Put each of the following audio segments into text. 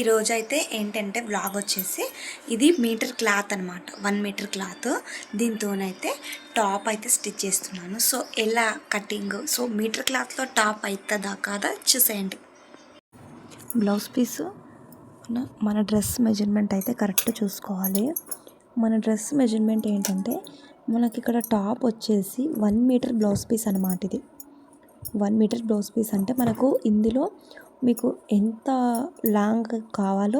ఈరోజైతే ఏంటంటే వ్లాగ్ వచ్చేసి ఇది మీటర్ క్లాత్ అనమాట, 1 మీటర్ క్లాత్. దీంతోనైతే టాప్ అయితే స్టిచ్ చేస్తున్నాను. సో ఎలా కటింగ్, సో మీటర్ క్లాత్లో టాప్ అవుతుందా కాదా చూసేయండి. బ్లౌజ్ పీసు మన డ్రెస్ మెజర్మెంట్ అయితే కరెక్ట్ చూసుకోవాలి. మన డ్రెస్ మెజర్మెంట్ ఏంటంటే మనకి ఇక్కడ టాప్ వచ్చేసి 1 మీటర్ బ్లౌజ్ పీస్ అనమాట. ఇది 1 మీటర్ బ్లౌజ్ పీస్ అంటే మనకు ఇందులో మీకు ఎంత లాంగ్ కావాలో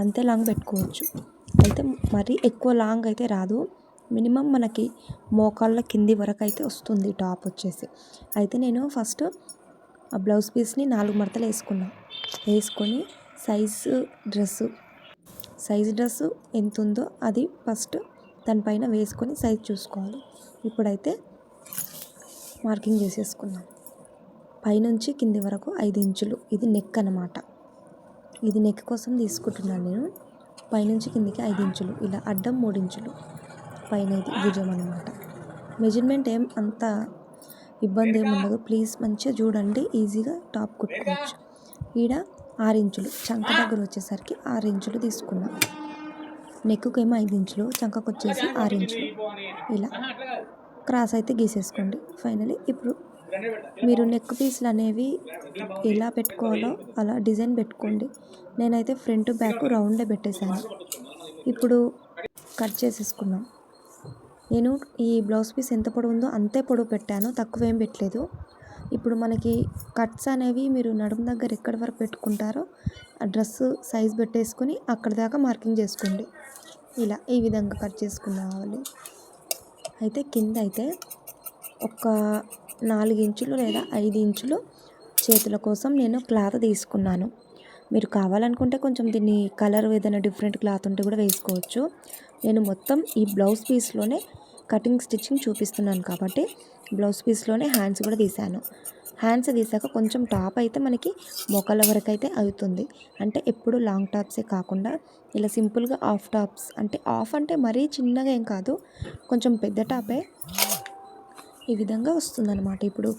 అంతే లాంగ్ పెట్టుకోవచ్చు. అయితే మరీ ఎక్కువ లాంగ్ అయితే రాదు, మినిమం మనకి మోకాళ్ళ కింది వరకు అయితే వస్తుంది టాప్ వచ్చేసి. అయితే నేను ఫస్ట్ ఆ బ్లౌజ్ పీస్ని 4 మడతలు వేసుకొని సైజు డ్రెస్సు ఎంత ఉందో అది ఫస్ట్ దానిపైన వేసుకొని సైజ్ చూసుకోవాలి. ఇప్పుడైతే మార్కింగ్ చేసేసుకున్నాం. పైనుంచి కింది వరకు 5 ఇంచులు. ఇది నెక్ అన్నమాట. ఇది నెక్ కోసం తీసుకుంటున్నాను నేను. పైనుంచి కిందికి 5 ఇంచులు, ఇలా అడ్డం 3 ఇంచులు, పైన ఇది భుజం అన్నమాట. మెజర్మెంట్ ఏం అంత ఇబ్బంది ఏమి ఉండదు. ప్లీజ్ మంచిగా చూడండి, ఈజీగా టాప్ కుట్టుకోవచ్చు. ఈడ 6 ఇంచులు, చంక దగ్గర వచ్చేసరికి 6 ఇంచులు తీసుకున్నాం. నెక్కుకేమో 5 ఇంచులు, చంకకు వచ్చేసి 6 ఇంచులు. ఇలా క్రాస్ అయితే గీసేసుకోండి. ఫైనలీ ఇప్పుడు మీరు నెక్ పీస్లు అనేవి ఎలా పెట్టుకోవాలో అలా డిజైన్ పెట్టుకోండి. నేనైతే ఫ్రంట్ బ్యాక్ రౌండే పెట్టేశాను. ఇప్పుడు కట్ చేసేసుకున్నాం. నేను ఈ బ్లౌజ్ పీస్ ఎంత పొడవు ఉందో అంతే పొడవు పెట్టాను, తక్కువ ఏం పెట్టలేదు. ఇప్పుడు మనకి కట్స్ అనేవి మీరు నడుము దగ్గర ఎక్కడి వరకు పెట్టుకుంటారో ఆ డ్రెస్ సైజ్ పెట్టేసుకొని అక్కడ దాకా మార్కింగ్ చేసుకోండి. ఇలా ఈ విధంగా కట్ చేసుకున్నావాలి. అయితే కింద అయితే ఒక 4 ఇంచులు లేదా 5 ఇంచులు చేతుల కోసం నేను క్లాత్ తీసుకున్నాను. మీరు కావాలనుకుంటే కొంచెం దీన్ని కలర్ ఏదైనా డిఫరెంట్ క్లాత్ ఉంటే కూడా వేసుకోవచ్చు. నేను మొత్తం ఈ బ్లౌజ్ పీస్లోనే కటింగ్ స్టిచ్చింగ్ చూపిస్తున్నాను కాబట్టి బ్లౌజ్ పీస్లోనే హ్యాండ్స్ కూడా తీసాను. హ్యాండ్స్ తీసాక కొంచెం టాప్ అయితే మనకి మోకాళ్ళ వరకు అయితే అవుతుంది. అంటే ఎప్పుడు లాంగ్ టాప్సే కాకుండా ఇలా సింపుల్గా హాఫ్ టాప్స్, అంటే హాఫ్ అంటే మరీ చిన్నగా ఏం కాదు, కొంచెం పెద్ద టాపే ఈ విధంగా వస్తుందన్నమాట. ఇప్పుడు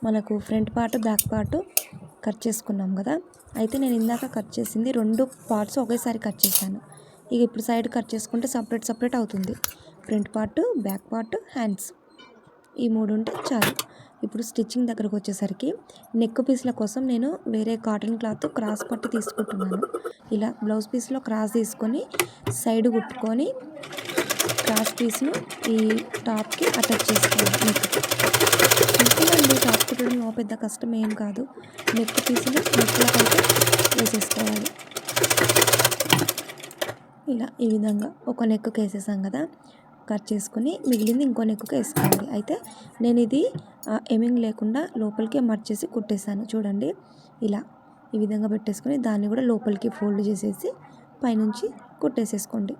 మనకు front part back part cut చేసుకున్నాం కదా. అయితే నేను ఇందాక కట్ చేసింది 2 పార్ట్స్ ఒకేసారి కట్ చేశాను. ఇక ఇప్పుడు సైడ్ కట్ చేసుకుంటే సపరేట్ అవుతుంది. Front part, back part, hands, ఈ 3 ఉంటే చాలు. ఇప్పుడు స్టిచ్చింగ్ దగ్గరకు వచ్చేసరికి నెక్ పీస్ల కోసం నేను వేరే కాటన్ క్లాత్ క్రాస్ పట్టి తీసుకుంటున్నాను. ఇలా బ్లౌజ్ పీస్లో క్రాస్ తీసుకొని సైడ్ కుట్టుకొని క్రాస్ పీస్ను ఈ టాప్కి అటాచ్ చేసుకోవాలి. నెక్కి సింపుల్ టాప్ కుట్టడం పెద్ద కష్టం ఏం కాదు. నెక్ పీస్ని నెక్లకైతే వేసేసుకోవాలి. ఇలా ఈ విధంగా ఒక నెక్కి వేసేసాం కదా, కట్ చేసుకొని మిగిలింది ఇంకో నెక్కి వేసుకోవాలి. అయితే నేను ఇది ఎమింగ్ లేకుండా లోపలికి మర్చేసి కుట్టేశాను. చూడండి, ఇలా ఈ విధంగా పెట్టేసుకొని దాన్ని కూడా లోపలికి ఫోల్డ్ చేసేసి పైనుంచి కుట్టేసేసుకోండి.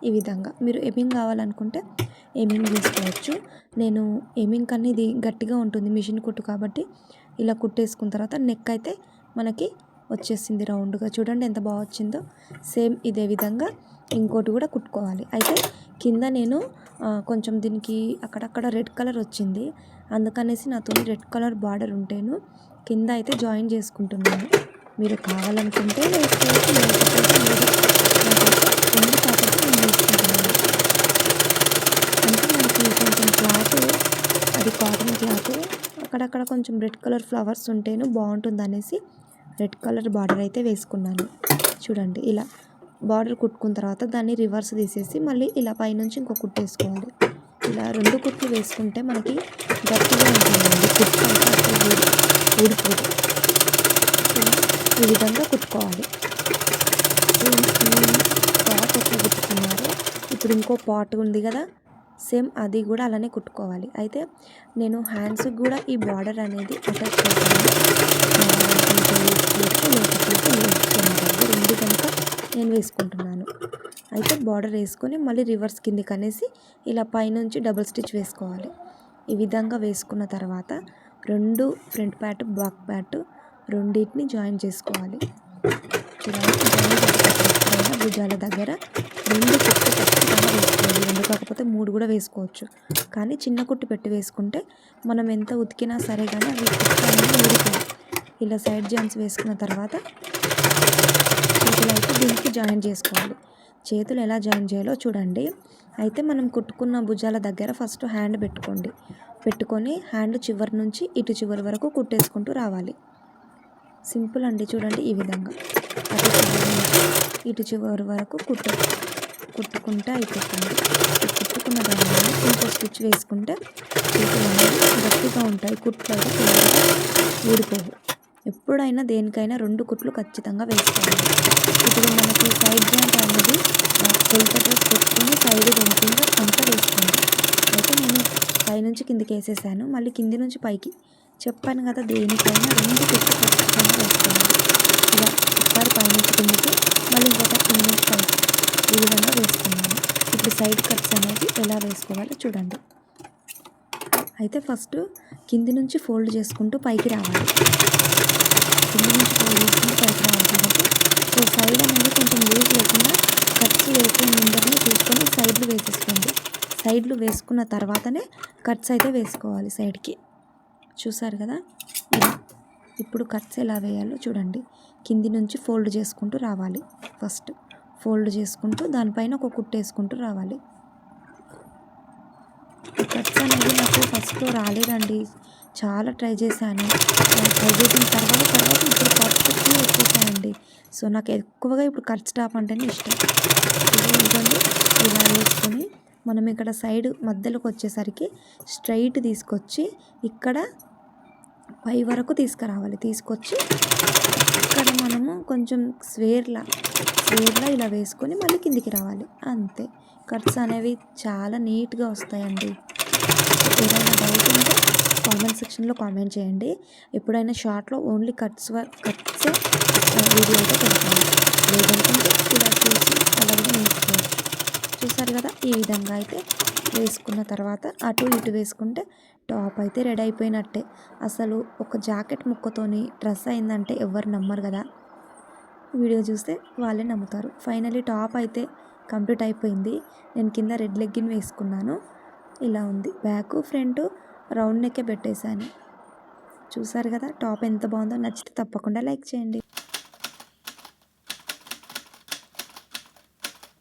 ఈ విధంగా మీరు ఎమింగ్ కావాలనుకుంటే ఎమింగ్ తీసుకోవచ్చు. నేను ఎమింగ్ కన్నా ఇది గట్టిగా ఉంటుంది, మిషన్ కుట్టు కాబట్టి ఇలా కుట్టేసుకున్న తర్వాత నెక్ అయితే మనకి వచ్చేసింది రౌండ్గా. చూడండి ఎంత బాగా వచ్చిందో. సేమ్ ఇదే విధంగా ఇంకోటి కూడా కుట్టుకోవాలి. అయితే కింద నేను కొంచెం దీనికి అక్కడక్కడ రెడ్ కలర్ వచ్చింది, అందుకనేసి నాతో రెడ్ కలర్ బార్డర్ ఉంటేను కింద అయితే జాయిన్ చేసుకుంటున్నాను. మీరు కావాలనుకుంటే వేసుకోవచ్చు, లేకపోతే లేదు. ఉంది కాబట్టి నేను వేసుకుంటున్నాను. అంటే మనకి కొంచెం క్లాత్ అది కాటన్ క్లాత్, అక్కడక్కడ కొంచెం రెడ్ కలర్ ఫ్లవర్స్ ఉంటేను బాగుంటుంది అనేసి రెడ్ కలర్ బార్డర్ అయితే వేసుకున్నాను. చూడండి, ఇలా బార్డర్ కుట్టుకున్న తర్వాత దాన్ని రివర్స్ తీసేసి మళ్ళీ ఇలా పైనుంచి ఇంకో కుట్టు వేసుకోవాలి. ఇలా 2 కుట్లు వేసుకుంటే మనకి గట్టిగా ఉంటుందండి, కుట్టు ఊడిపోదు. ఈ విధంగా కుట్టుకోవాలి. పాట్ ఎట్లా కుట్టుకున్నారు, ఇప్పుడు ఇంకో పాట్ ఉంది కదా, సేమ్ అది కూడా అలానే కుట్టుకోవాలి. అయితే నేను హ్యాండ్స్కి కూడా ఈ బార్డర్ అనేది అటాచ్ చేస్తాను. రెండు కనుక నేను వేసుకుంటున్నాను. అయితే బార్డర్ వేసుకొని మళ్ళీ రివర్స్ కిందికి అనేసి ఇలా పైనుంచి డబుల్ స్టిచ్ వేసుకోవాలి. ఈ విధంగా వేసుకున్న తర్వాత 2 ఫ్రంట్ పార్ట్ బ్యాక్ పార్ట్ రెండింటిని జాయిన్ చేసుకోవాలి. భుజాల దగ్గర 2 కుట్టు ఖచ్చితంగా వేసుకోవాలి. 2 కాకపోతే 3 కూడా వేసుకోవచ్చు, కానీ చిన్న కుట్టు పెట్టి వేసుకుంటే మనం ఎంత ఉతికినా సరే కానీ అవి కుట్టు అనేది ఊడిపోయి. ఇలా సైడ్ జాయింట్స్ వేసుకున్న తర్వాత ఇలా అయితే దీనికి జాయిన్ చేసుకోవాలి. చేతులు ఎలా జాయిన్ చేయాలో చూడండి. అయితే మనం కుట్టుకున్న భుజాల దగ్గర ఫస్ట్ హ్యాండ్ పెట్టుకొని హ్యాండ్ చివరి నుంచి ఇటు చివరి వరకు కుట్టేసుకుంటూ రావాలి. సింపుల్ అండి. చూడండి ఈ విధంగా అటు చివరి నుంచి ఇటు చివరి వరకు కుట్టుకుంటే అయిపోతుంది. కుట్టుకున్న దాని మీద ఇంకో స్టిచ్ వేసుకుంటే చేతులు అనేవి గట్టిగా ఉంటాయి. కుట్లు అయితే తొందరగా ఊడిపోవు. ఎప్పుడైనా దేనికైనా 2 కుట్లు ఖచ్చితంగా వేసుకోవాలి. ఇప్పుడు మనకి సైడ్ జాయింట్ అనేది కొలత డ్రెస్ పెట్టుకొని సైడ్ వంపుగా అంతా వేసుకోండి. అయితే నేను పైనుంచి కిందికి వేసేసాను. మళ్ళీ కింది నుంచి పైకి చెప్పాను కదా, దేనికైనా 2 కుట్లు ఖచ్చితంగా వేసుకోవాలి. ఇలా ఒకసారి పైనుంచి కిందికి మళ్ళీ ఇంకొకటి కింది నుంచి పైకి ఈ విధంగా వేసుకున్నాను. ఇప్పుడు సైడ్ కట్స్ అనేది ఎలా వేసుకోవాలో చూడండి. అయితే ఫస్ట్ కింది నుంచి ఫోల్డ్ చేసుకుంటూ పైకి రావాలి. కింది నుంచి ఫోల్డ్ చేసుకుంటూ పైకి రావాలి కాబట్టి సో సైడ్ అనేది కొంచెం లూజ్ లేకుండా కట్స్ వేసే ముందరనే చూసుకొని సైడ్లు వేసేసుకోండి. సైడ్లు వేసుకున్న తర్వాతనే కట్స్ అయితే వేసుకోవాలి సైడ్కి. చూసారు కదా ఇలా. ఇప్పుడు కట్స్ ఎలా వేయాలో చూడండి. కింది నుంచి ఫోల్డ్ చేసుకుంటూ రావాలి. ఫస్ట్ ఫోల్డ్ చేసుకుంటూ దానిపైన ఒక కుట్టు వేసుకుంటూ రావాలి. కట్స్ అనేది నాకు ఫస్ట్లో రాలేదండి. చాలా ట్రై చేశాను. ట్రై చేసిన తర్వాత ఇప్పుడు పర్ఫెక్ట్గా వచ్చేసాయండి. సో నాకు ఎక్కువగా ఇప్పుడు కట్ స్టాప్ అంటేనే ఇష్టం. ఇదిగోండి ఇలా వేసుకొని మనం ఇక్కడ సైడ్ మధ్యలోకి వచ్చేసరికి స్ట్రైట్ తీసుకొచ్చి ఇక్కడ పై వరకు తీసుకురావాలి. తీసుకొచ్చి ఇక్కడ మనము కొంచెం స్వేర్లా ఇలా వేసుకొని మళ్ళీ కిందికి రావాలి. అంతే. కట్స్ అనేవి చాలా నీట్గా వస్తాయండి. ఏదైనా డౌట్ ఉంటే కామెంట్ సెక్షన్లో కామెంట్ చేయండి. ఎప్పుడైనా షార్ట్లో ఓన్లీ కట్సే వీడియో అయితే పెడతాను. లేదనుకుంటే ఇలా చూసి అలాగే నేర్చుకోవచ్చు. చూసారు కదా ఈ విధంగా అయితే వేసుకున్న తర్వాత అటు ఇటు వేసుకుంటే టాప్ అయితే రెడీ అయిపోయినట్టే. అసలు ఒక జాకెట్ ముక్కతోని డ్రెస్ అయిందంటే ఎవరు నమ్మరు కదా. వీడియో చూస్తే వాళ్ళే నమ్ముతారు. ఫైనల్లీ టాప్ అయితే కంప్లీట్ అయిపోయింది. నేను కింద రెడ్ లెగ్గిన్ వేసుకున్నాను. ఇలా ఉంది. బ్యాక్ ఫ్రంట్ రౌండ్ నెక్కే పెట్టేశాను. చూసారు కదా టాప్ ఎంత బాగుందో. నచ్చితే తప్పకుండా లైక్ చేయండి.